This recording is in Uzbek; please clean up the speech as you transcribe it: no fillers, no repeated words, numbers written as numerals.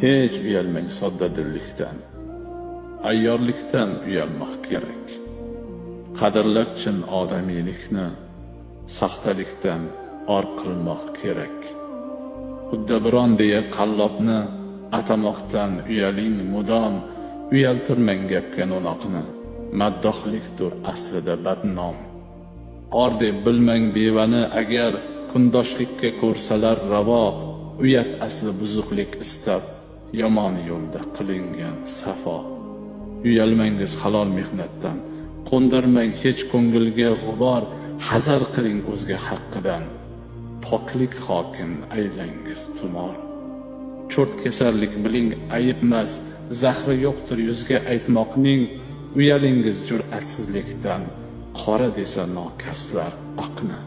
hech uyalmang soddadillikdan, ayyorlikdan uyalmoq kerak. Qadrlab chin odamiylikni, saxtalikdan or qilmoq kerak. Uddabiron deya qallobni atamoqdan uyaling mudom, uyaltirmang gapga no'noqni, maddohlikdir aslida badnom. Or deb bilmang bevani agar kundoshlikka ko'rsalar ravo, uyat asli buzuqlik istab, yomon yo'lda qilingan safo. Uyalmangiz halol mehnatdan, qo'ndirmang hech ko'ngilga g'ubor, hazar qiling o'zga haqqidan, poklik hokim aylangiz tumor. Cho'rt kasallik biling ayibmas, zahri yo'qdir yuzga aytmoqning, uyalingiz jur'atsizlikdan, qora desa nokaslar oqni.